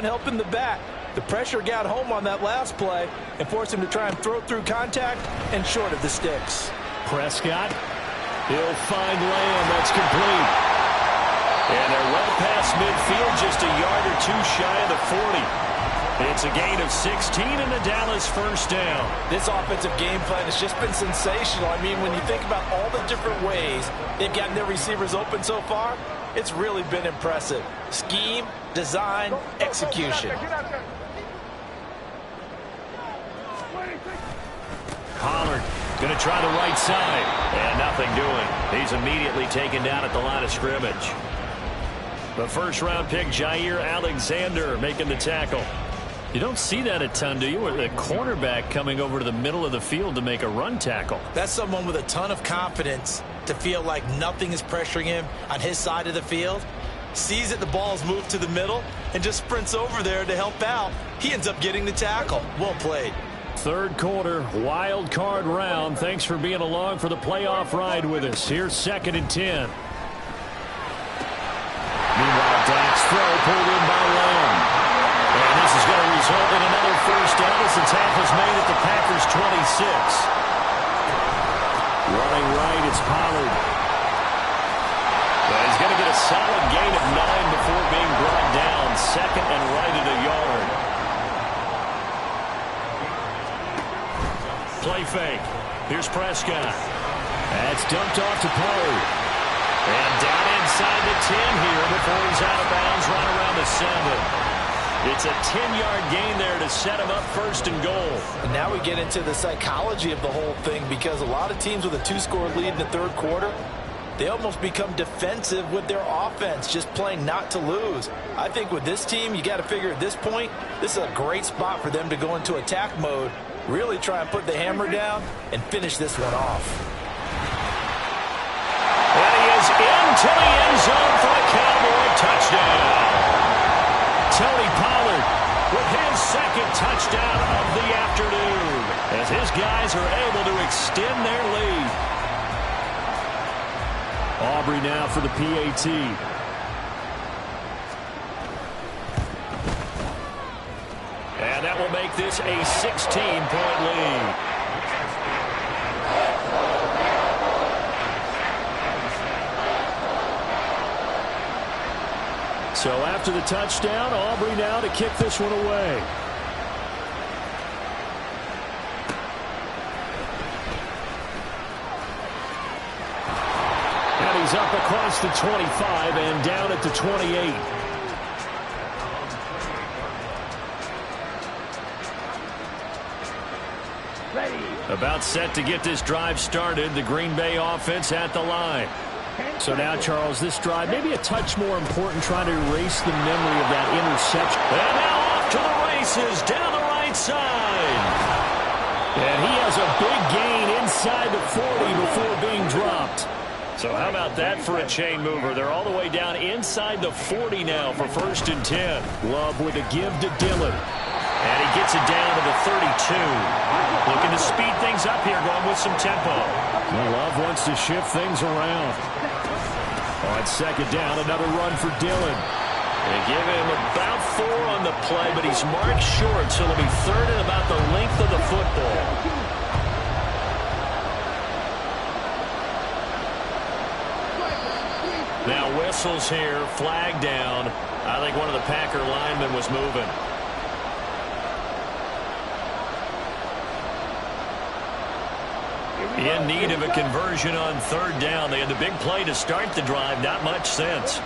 Speaker 4: helping the back. The pressure got home on that last play and forced him to try and throw through contact and short of the sticks.
Speaker 1: Prescott, he'll find Lamb. That's complete. And they're well past midfield, just a yard or two shy of the 40. It's a gain of 16 and the Dallas 1st down.
Speaker 4: This offensive game plan has just been sensational. I mean, when you think about all the different ways they've gotten their receivers open so far, it's really been impressive. Scheme, design, execution.
Speaker 1: Pollard going to try the right side. And nothing doing. He's immediately taken down at the line of scrimmage. The 1st-round pick, Jair Alexander, making the tackle. You don't see that a ton, do you? With a cornerback coming over to the middle of the field to make a run tackle.
Speaker 2: That's someone with a ton of confidence to feel like nothing is pressuring him on his side of the field. Sees that the ball's moved to the middle and just sprints over there to help out. He ends up getting the tackle. Well played.
Speaker 1: 3rd quarter, wild card round. Thanks for being along for the playoff ride with us. Here's 2nd and 10. Meanwhile, Dak's throw pulled in by Lamb. And this is going to result in another 1st down as the tackle's made at the Packers' 26. Running right, it's Pollard. But he's going to get a solid gain of 9 before being brought down. 2nd and right at a yard. Play fake. Here's Prescott. That's dumped off to Pollard. And down inside the 10 here before he's out of bounds, right around the 7. It's a 10-yard gain there to set him up 1st and goal.
Speaker 4: And now we get into the psychology of the whole thing because a lot of teams with a 2-score lead in the 3rd quarter, they almost become defensive with their offense, just playing not to lose. I think with this team, you got to figure at this point, this is a great spot for them to go into attack mode, really try and put the hammer down and finish this one off.
Speaker 1: And he is into the end zone for a Cowboy touchdown. Tony Pollard with his 2nd touchdown of the afternoon as his guys are able to extend their lead. Aubrey now for the PAT. And that will make this a 16-point lead. So after the touchdown, Aubrey now to kick this one away. And he's up across the 25 and down at the 28. About set to get this drive started. The Green Bay offense at the line. So now, Charles, this drive maybe a touch more important, trying to erase the memory of that interception. And now off to the races down the right side. And he has a big gain inside the 40 before being dropped. So how about that for a chain mover? They're all the way down inside the 40 now for 1st and 10. Love with a give to Dillon. And he gets it down to the 32. Looking to speed things up here, going with some tempo. Love wants to shift things around. On 2nd down, another run for Dillon. They give him about 4 on the play, but he's marked short, so it'll be 3rd and about the length of the football. Now whistles here, flag down. I think one of the Packer linemen was moving. In need of a conversion on 3rd down. They had the big play to start the drive. Not much sense.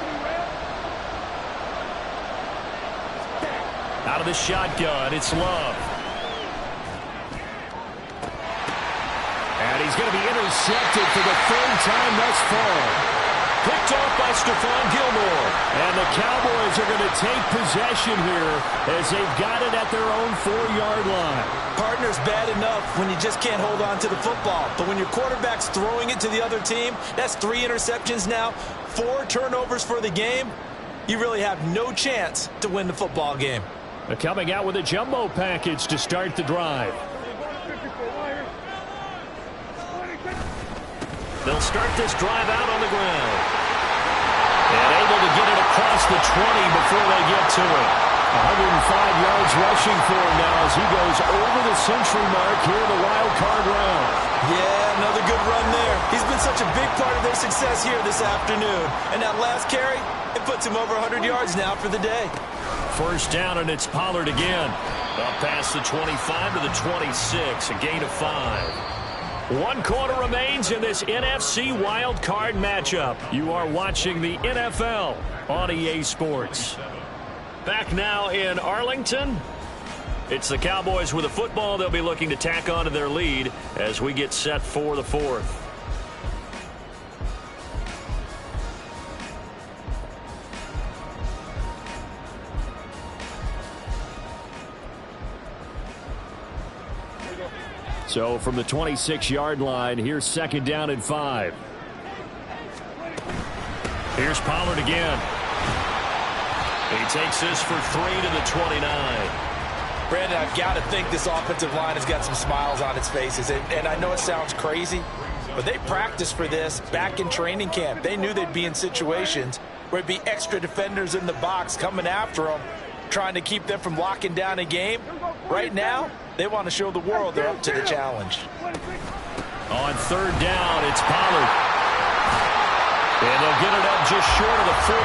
Speaker 1: Out of the shotgun, it's Love. And he's going to be intercepted for the 3rd time thus far. Picked off by Stephon Gilmore. And the Cowboys are going to take possession here as they've got it at their own 4-yard line.
Speaker 2: Partner's bad enough when you just can't hold on to the football. But when your quarterback's throwing it to the other team, that's 3 interceptions now, 4 turnovers for the game. You really have no chance to win the football game.
Speaker 1: They're coming out with a jumbo package to start the drive. They'll start this drive out on the ground. And able to get it across the 20 before they get to it. 105 yards rushing for him now as he goes over the century mark here in the wild card round.
Speaker 2: Yeah, another good run there. He's been such a big part of their success here this afternoon. And that last carry, it puts him over 100 yards now for the day.
Speaker 1: 1st down, and it's Pollard again. Up past the 25 to the 26, a gain of 5. 1 quarter remains in this NFC wild card matchup. You are watching the NFL on EA Sports. Back now in Arlington. It's the Cowboys with the football. They'll be looking to tack on to their lead as we get set for the 4th. So from the 26-yard line, here's 2nd down and 5. Here's Pollard again. He takes this for 3 to the 29.
Speaker 2: Brandon, I've got to think this offensive line has got some smiles on its faces. And I know it sounds crazy, but they practiced for this back in training camp. They knew they'd be in situations where it'd be extra defenders in the box coming after them, trying to keep them from locking down a game. Right now, they want to show the world they're up to the challenge.
Speaker 1: On 3rd down, it's Pollard. And they'll get it up just short of the 45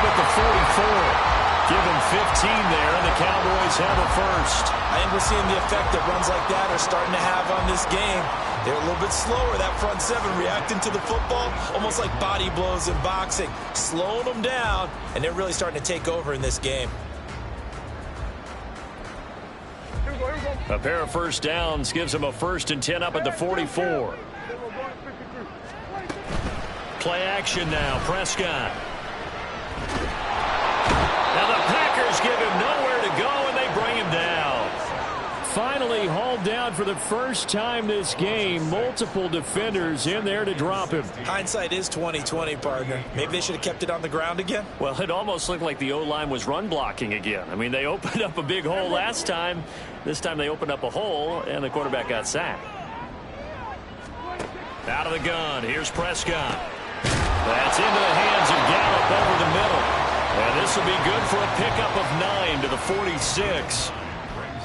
Speaker 1: at the 44. Give him 15 there, and the Cowboys have a 1st.
Speaker 2: I think we're seeing the effect that runs like that are starting to have on this game. They're a little bit slower, that front 7, reacting to the football, almost like body blows in boxing, slowing them down, and they're really starting to take over in this game.
Speaker 1: A pair of 1st downs gives them a 1st and 10 up at the 44. Play action now, Prescott. Now the Packers give him nowhere to go, and they bring him down. Finally hauled down for the 1st time this game. Multiple defenders in there to drop him.
Speaker 2: Hindsight is 20/20, partner. Maybe they should have kept it on the ground again.
Speaker 1: Well, it almost looked like the O-line was run blocking again. I mean, they opened up a big hole last time. This time they opened up a hole, and the quarterback got sacked. Out of the gun, here's Prescott. That's into the hands of Gallup over the middle. And this will be good for a pickup of 9 to the 46.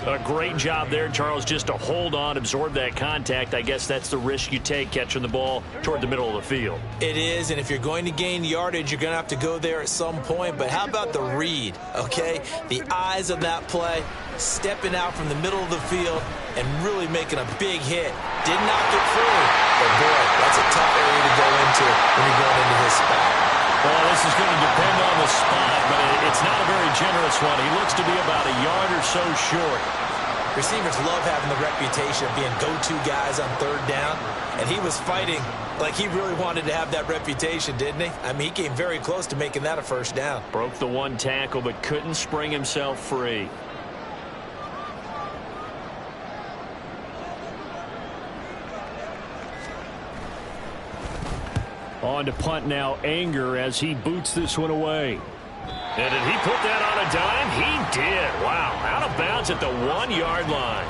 Speaker 1: A great job there, Charles, just to hold on, absorb that contact. I guess that's the risk you take catching the ball toward the middle of the field.
Speaker 2: It is, and if you're going to gain yardage, you're going to have to go there at some point. But how about the read, okay? The eyes of that play, stepping out from the middle of the field and really making a big hit. Did not get free, but boy, that's a tough area to go into when you're going into his spot.
Speaker 1: Well, this is going to depend on the spot, but it's not a very generous one. He looks to be about a yard or so short.
Speaker 2: Receivers love having the reputation of being go-to guys on third down, and he was fighting like he really wanted to have that reputation, didn't he? I mean, he came very close to making that a first down.
Speaker 1: Broke the one tackle, but couldn't spring himself free. On to punt now, Anger, as he boots this one away. And did he put that on a dime? He did. Wow, out of bounds at the 1-yard line.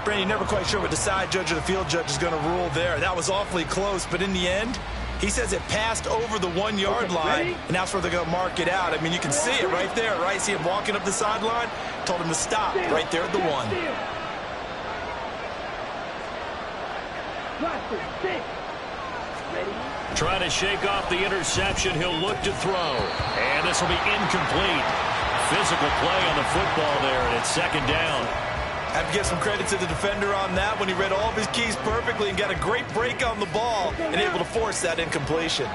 Speaker 5: Brandon, you're never quite sure what the side judge or the field judge is going to rule there. That was awfully close, but in the end, he says it passed over the 1-yard line, and that's where they're going to mark it out. I mean, you can see it right there, right? See him walking up the sideline? Told him to stop right there at the 1.
Speaker 1: Trying to shake off the interception. He'll look to throw. And this will be incomplete. Physical play on the football there, and it's second down.
Speaker 5: I have to give some credit to the defender on that when he read all of his keys perfectly and got a great break on the ball and able to force that incompletion.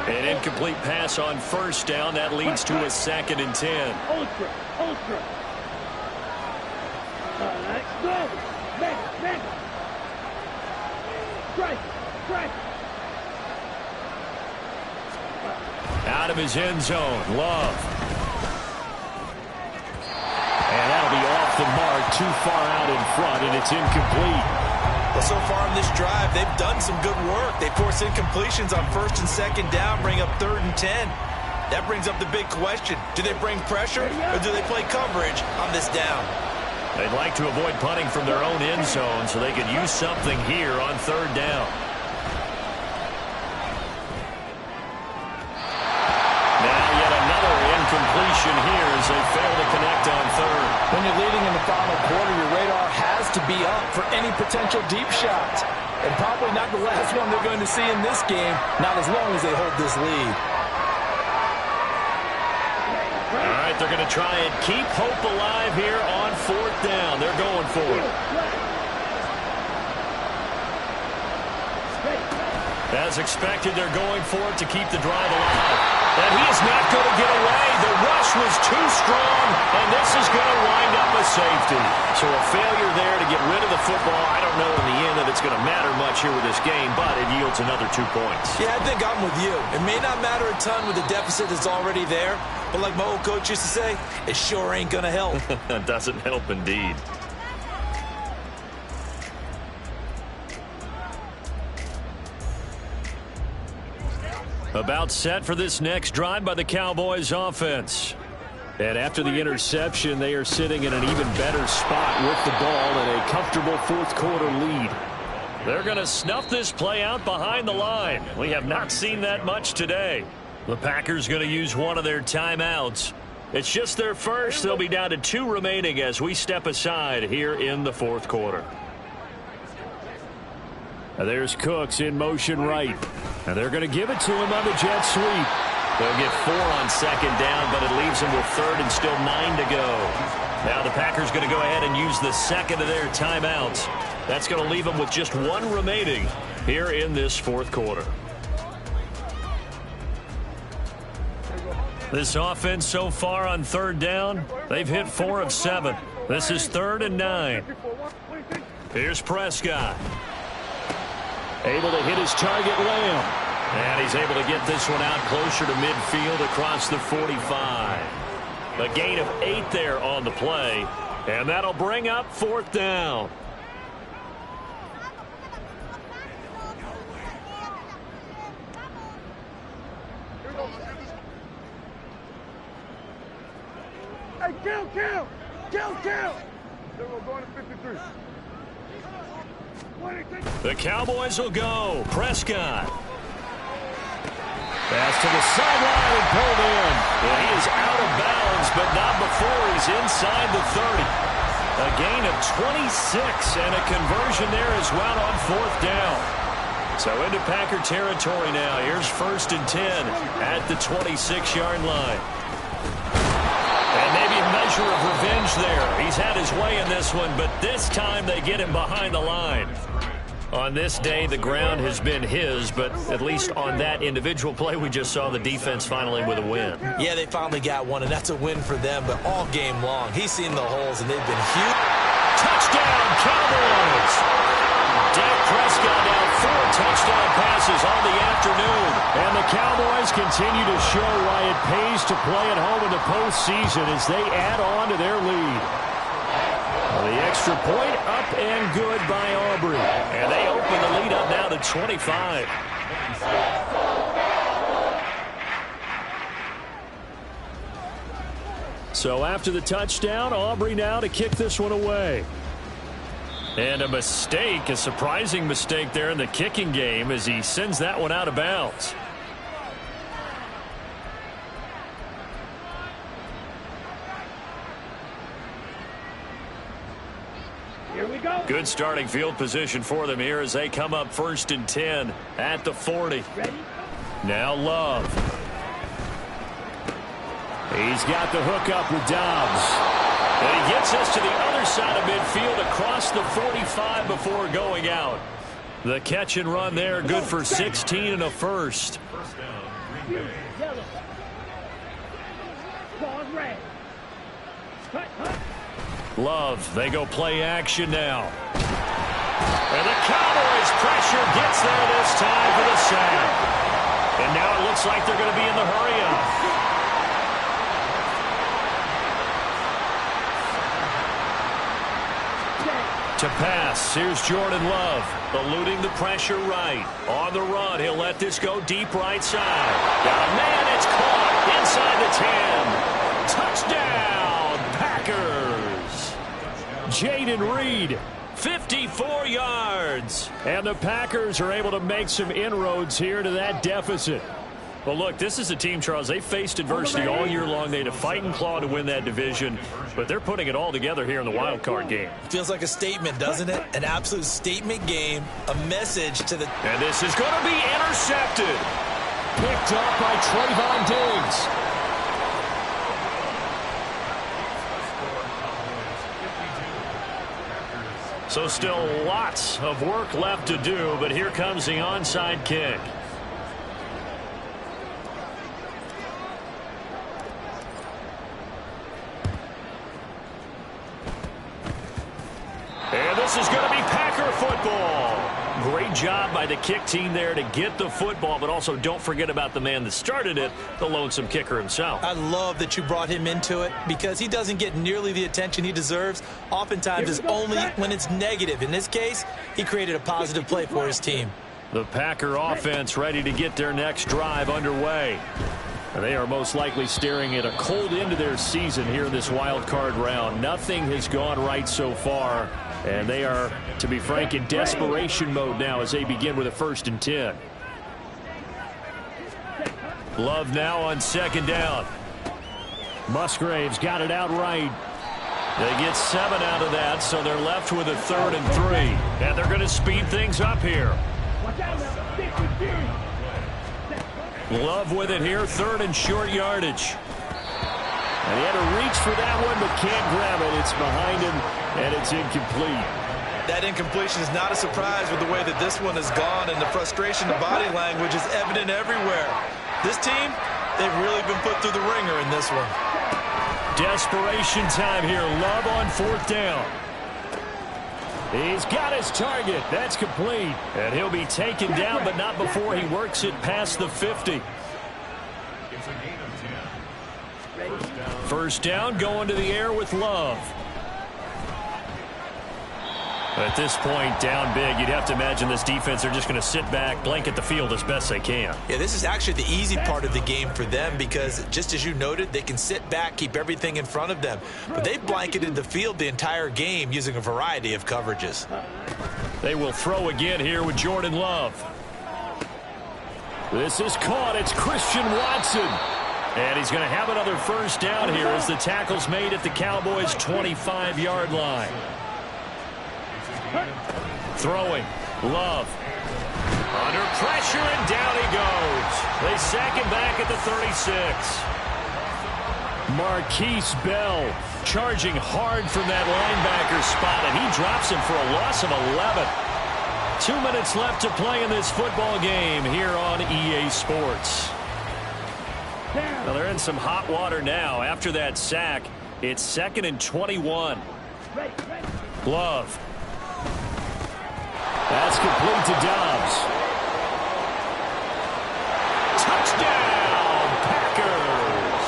Speaker 1: An incomplete pass on first down. That leads to a 2nd and 10.
Speaker 3: Ultra. Go. Next. Strike.
Speaker 1: Out of his end zone, Love. And that'll be off the mark, too far out in front, and it's incomplete.
Speaker 2: Well, so far in this drive, they've done some good work. They force incompletions on 1st and 2nd down, bring up 3rd and 10. That brings up the big question. Do they bring pressure, or do they play coverage on this down?
Speaker 1: They'd like to avoid punting from their own end zone so they could use something here on 3rd down. Completion here as they fail to connect on 3rd.
Speaker 4: When you're leading in the final quarter, your radar has to be up for any potential deep shots. And probably not the last one they're going to see in this game, not as long as they hold this lead.
Speaker 1: All right, they're going to try and keep hope alive here on 4th down. They're going for it. As expected, they're going for it to keep the drive alive. And he is not going to get away. The rush was too strong, and this is going to wind up a safety. So a failure there to get rid of the football. I don't know in the end that it's going to matter much here with this game, but it yields another 2 points.
Speaker 2: Yeah, I think I'm with you. It may not matter a ton with the deficit that's already there, but like my old coach used to say, it sure ain't going to help.
Speaker 1: That doesn't help indeed. About set for this next drive by the Cowboys offense. And after the interception, they are sitting in an even better spot with the ball and a comfortable 4th quarter lead. They're going to snuff this play out behind the line. We have not seen that much today. The Packers going to use one of their timeouts. It's just their first. They'll be down to 2 remaining as we step aside here in the 4th quarter. There's Cooks in motion right. And they're going to give it to him on the jet sweep. They'll get 4 on 2nd down, but it leaves them with 3rd and still 9 to go. Now the Packers going to go ahead and use the 2nd of their timeouts. That's going to leave them with just 1 remaining here in this 4th quarter. This offense so far on 3rd down, they've hit 4 of 7. This is 3rd and 9. Here's Prescott. Able to hit his target, Lamb. And he's able to get this one out closer to midfield across the 45. A gain of 8 there on the play. And that'll bring up 4th down.
Speaker 3: Hey, kill! They're going to 53.
Speaker 1: The Cowboys will go. Prescott. Pass to the sideline and pulled in. And he is out of bounds, but not before he's inside the 30. A gain of 26 and a conversion there as well on 4th down. So into Packer territory now. Here's 1st and 10 at the 26-yard line. And maybe a measure of revenge there. He's had his way in this one, but this time they get him behind the line. On this day, the ground has been his, but at least on that individual play, we just saw the defense finally with a win.
Speaker 2: Yeah, they finally got one, and that's a win for them, but all game long, he's seen the holes, and they've been huge.
Speaker 1: Touchdown, Cowboys! Dak Prescott now 4 touchdown passes on the afternoon. And the Cowboys continue to show why it pays to play at home in the postseason as they add on to their lead. The extra point up and good by Aubrey. And they open the lead up now to 25. So after the touchdown, Aubrey now to kick this one away. And a mistake, a surprising mistake there in the kicking game as he sends that one out of bounds.
Speaker 3: Here we go.
Speaker 1: Good starting field position for them here as they come up 1st and 10 at the 40.
Speaker 3: Ready?
Speaker 1: Now Love. He's got the hook up with Dobbs. And he gets us to the other side of midfield across the 45 before going out. The catch and run there, good for 16 and a first.
Speaker 3: Yellow. Pause red.
Speaker 1: Love, they go play action now. And the Cowboys pressure gets there this time for the sack. And now it looks like they're going to be in the hurry-up. To pass, here's Jordan Love, eluding the pressure right. On the run, he'll let this go deep right side. Got a man, it's caught inside the 10. Touchdown, Packers! Jaden Reed, 54 yards. And the Packers are able to make some inroads here to that deficit. Well, look, this is a team, Charles, they faced adversity all year long. They had to fight and claw to win that division, but they're putting it all together here in the wild card game.
Speaker 2: Feels like a statement, doesn't it? An absolute statement game, a message to the...
Speaker 1: And this is going to be intercepted. Picked up by Trayvon Diggs. So still lots of work left to do, but here comes the onside kick. And this is going to be Packer football. Great job by the kick team there to get the football, but also don't forget about the man that started it, the lonesome kicker himself.
Speaker 2: I love that you brought him into it because he doesn't get nearly the attention he deserves. Oftentimes it's only when it's negative. In this case, he created a positive play for his team.
Speaker 1: The Packer offense ready to get their next drive underway. They are most likely staring at a cold end to their season here in this wild card round. Nothing has gone right so far. And they are, to be frank, in desperation mode now as they begin with a 1st and 10. Love now on 2nd down. Musgrave's got it out right. They get 7 out of that, so they're left with a 3rd and 3. And they're going to speed things up here. Love with it here, 3rd and short yardage. And he had to reach for that one, but can't grab it. It's behind him, and it's incomplete.
Speaker 5: That incompletion is not a surprise with the way that this one has gone, and the frustration, the body language is evident everywhere. This team, they've really been put through the ringer in this one.
Speaker 1: Desperation time here. Love on 4th down. He's got his target. That's complete. And he'll be taken down, but not before he works it past the 50. 1st down, going to the air with Love. At this point, down big, you'd have to imagine this defense are just going to sit back, blanket the field as best they can.
Speaker 2: Yeah, this is actually the easy part of the game for them because, just as you noted, they can sit back, keep everything in front of them. But they've blanketed the field the entire game using a variety of coverages.
Speaker 1: They will throw again here with Jordan Love. This is caught. It's Christian Watson. And he's going to have another first down here as the tackle's made at the Cowboys' 25-yard line. Throwing. Love. Under pressure, and down he goes. They sack him back at the 36. Marquise Bell charging hard from that linebacker spot, and he drops him for a loss of 11. 2 minutes left to play in this football game here on EA Sports. Well, they're in some hot water now. After that sack, it's 2nd and 21. Love. That's complete to Dobbs. Touchdown, Packers!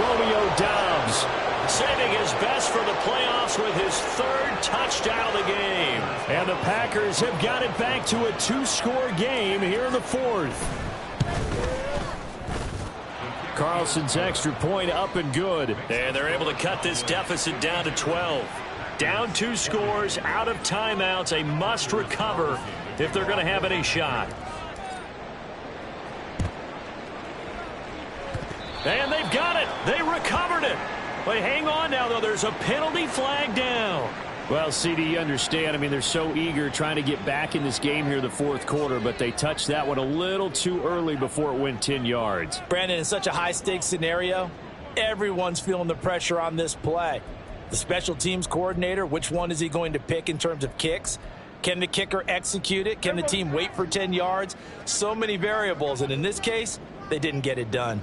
Speaker 1: Romeo Dobbs saving his best for the playoffs with his 3rd touchdown of the game. And the Packers have got it back to a 2-score game here in the 4th. Carlson's extra point up and good. And they're able to cut this deficit down to 12. Down 2 scores, out of timeouts, a must recover if they're going to have any shot. And they've got it. They recovered it. But hang on now, though. There's a penalty flag down. Well, CD, you understand. I mean, they're so eager trying to get back in this game here in the 4th quarter, but they touched that one a little too early before it went 10 yards.
Speaker 4: Brandon, in such a high-stakes scenario, everyone's feeling the pressure on this play. The special teams coordinator, which one is he going to pick in terms of kicks? Can the kicker execute it? Can the team wait for 10 yards? So many variables, and in this case, they didn't get it done.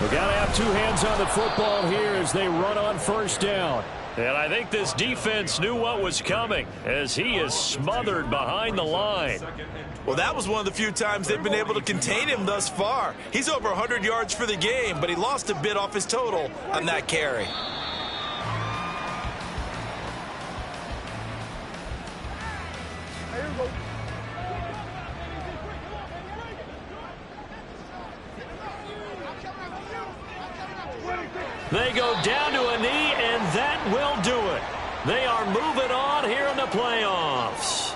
Speaker 1: We've got to have 2 hands on the football here as they run on first down. And I think this defense knew what was coming as he is smothered behind the line.
Speaker 5: Well, that was one of the few times they've been able to contain him thus far. He's over 100 yards for the game, but he lost a bit off his total on that carry.
Speaker 1: They go down to a knee, and that will do it. They are moving on here in the playoffs.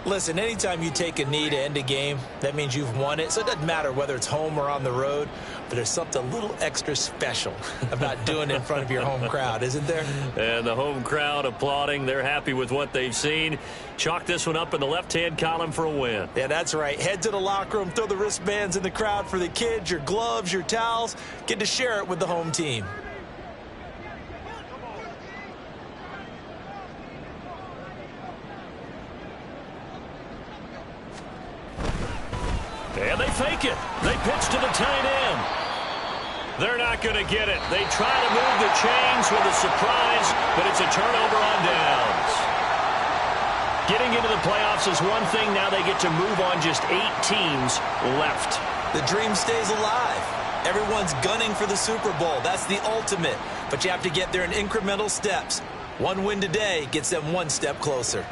Speaker 2: Listen, anytime you take a knee to end a game, that means you've won it. So it doesn't matter whether it's home or on the road, but there's something a little extra special about doing it in front of your home crowd, isn't there?
Speaker 1: And the home crowd applauding. They're happy with what they've seen. Chalk this one up in the left-hand column for a win.
Speaker 2: Yeah, that's right. Head to the locker room, throw the wristbands in the crowd for the kids, your gloves, your towels. Get to share it with the home team.
Speaker 1: And they fake it. They pitch to the tight end. They're not going to get it. They try to move the chains with a surprise, but it's a turnover on downs. Getting into the playoffs is one thing. Now they get to move on just 8 teams left.
Speaker 2: The dream stays alive. Everyone's gunning for the Super Bowl. That's the ultimate. But you have to get there in incremental steps. One win today gets them 1 step closer.